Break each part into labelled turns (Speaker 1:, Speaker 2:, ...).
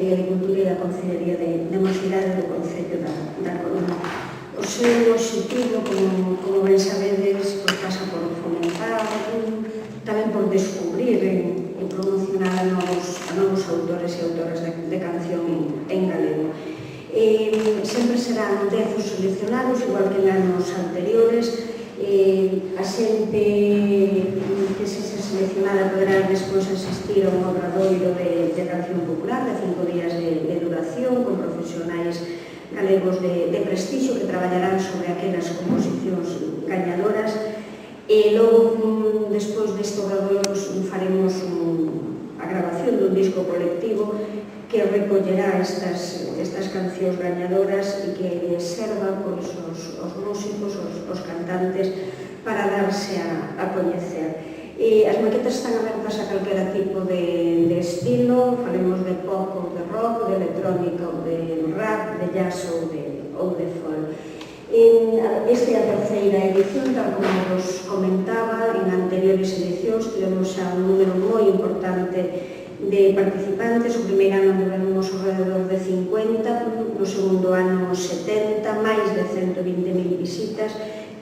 Speaker 1: Consellería de Cultura e da Consellería de Mocidade do Concello da Coruña. O seu objetivo, como ben sabedes, pasa por fomentar, tamén por descubrir e promocionar a novos autores e autoras de canción en galego. Sempre serán 10 os seleccionados, igual que en anos anteriores. A xente que se seleccionada poderá despois asistir a un obradoiro de canción popular de 5 días de duración con profesionais galegos de prestixio que traballarán sobre aquelas composicións gañadoras e logo, despois deste obradoiro, faremos a grabación dun disco colectivo que recollerá estas cancións gañadoras e que serva os músicos, os cantantes, para darse a coñecer. As maquetas están abertas a calquera tipo de estilo, falemos de pop ou de rock, de electrónica ou de rap, de jazz ou de folk. Esta é a terceira edición, tal como vos comentaba, en anteriores edicións tivemos xa un número moi importante de participantes. O primeiro ano tivemos alrededor de 50, no segundo ano 70, máis de 120.000 visitas.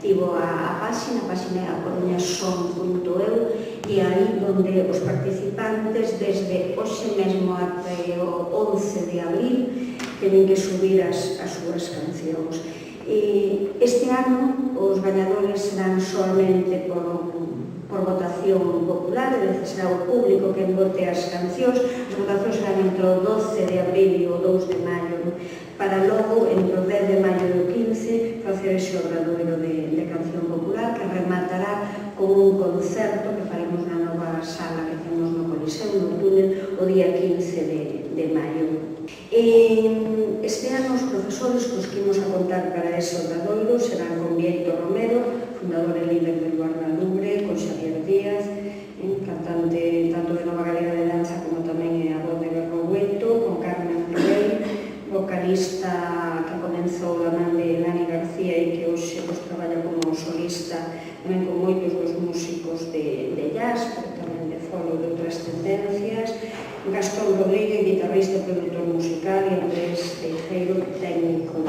Speaker 1: Tivo a páxina é a coruñason.eu e aí onde os participantes desde hoxe mesmo até o 11 de abril teñen que subir as súas cancións. Este ano os gañadores serán solamente por votación popular, é dicir, será o público que vote as cancións. As votacións serán entre o 12 de abril e o 2 de maio, para logo, entre o 10 de maio e o 15, facer ese obradoiro de canción popular que rematará con un concerto que faremos na nova sala que temos no Coliseo, no túnel, o día 15 de maio. Este ano os profesores cos que imos a contar para ese obradoiro serán con Bieito Romero, fundador e líder del Guardalubre, con Xavier Díaz, cantante tanto de Nova Galega de Danza como tamén a voz de Berrogueto, con Carmen Rey, vocalista que comenzou da man de Lani García e que hoxe traballa como solista tamén con moitos dos músicos de jazz, pero tamén de folk e de outras tendencias. Gastón Rodríguez, guitarrista e produtor musical, e Andrés Teijeiro, técnico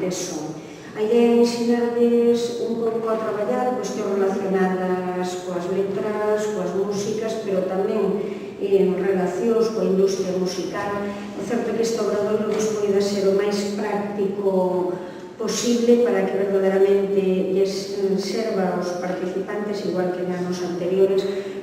Speaker 1: de son. A idea é ensinarles un pouco a traballar cuestións relacionadas coas letras, coas músicas, pero tamén en relacións coa industria musical. O certo é que este obradoiro poida ser o máis práctico posible para que verdadeiramente lles serva aos participantes, igual que en anos anteriores,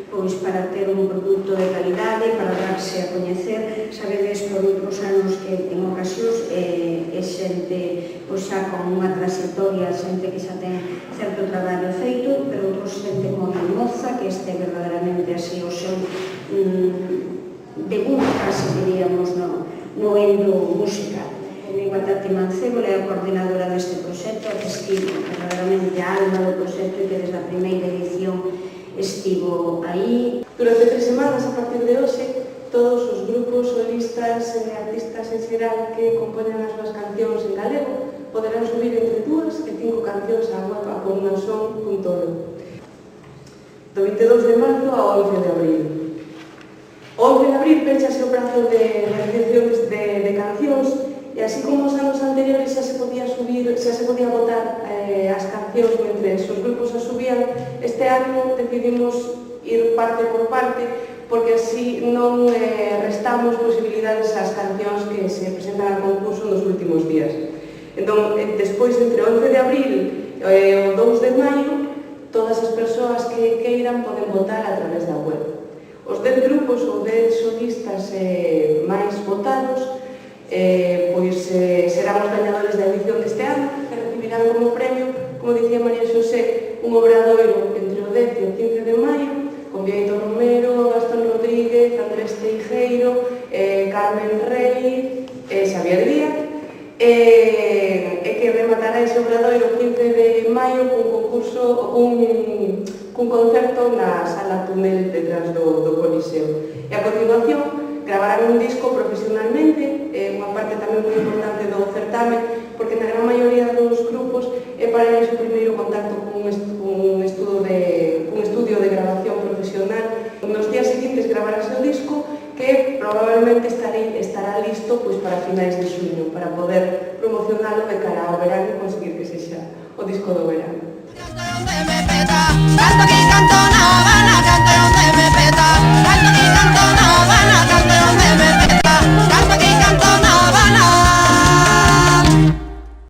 Speaker 1: pois para ter un produto de calidade, para darse a coñecer. Sabedes por outros anos que en ocasións é xente xa con unha trayectoria, xente que xa ten certo traballo feito, pero outros xente moi moza, que este verdadeiramente así o seu debut, casi diríamos, no endo musical. Tati Mancebo é a coordinadora deste proxecto, que estivo verdadeiramente a alma do proxecto e que desde a primeira edición estivo aí.
Speaker 2: Durante 3 semanas, a partir de hoxe, todos os grupos, solistas e artistas en xeral que compoñan as súas cancións en galego poderán subir entre 2 e 5 cancións á web a coruñason.eu do 22 de marzo ao 11 de abril. O 11 de abril pechase o prazo de recepcións de cancións e así como os anos anteriores xa se podía votar as cancións mentre os grupos as subían, este ano decidimos ir parte por parte porque así non restamos posibilidades ás cancións que se presentan ao concurso nos últimos días. Entón, despois, entre o 11 de abril e o 2 de maio, todas as persoas que queiran poden votar a través da web. Os 10 grupos ou 10 solistas máis votados serán os gañadores da edición deste ano, que recibirán como premio, como dicía María Xosé, un obradoiro entre o 10 e o 15 de maio, con Bieito Romero, Gastón Rodríguez, Andrés Teijeiro, Carmen Rey e Xavier Díaz, e que rematará ese obradoiro o 15 de maio cun concurso, cun concerto na sala túnel detrás do Coliseo. E a continuación gravarán un disco profesionalmente, unha parte tamén moi importante do certame, porque na gran maioría dos grupos é para eles o primeiro contacto con un estudio de grabación profesional. Nos días seguintes gravarase o disco, que probablemente estará listo para finais de xuño, para poder promocionalo de cara ao verano e conseguir que sexa o disco do verano.
Speaker 3: Canto aquí, canto na Habana, canto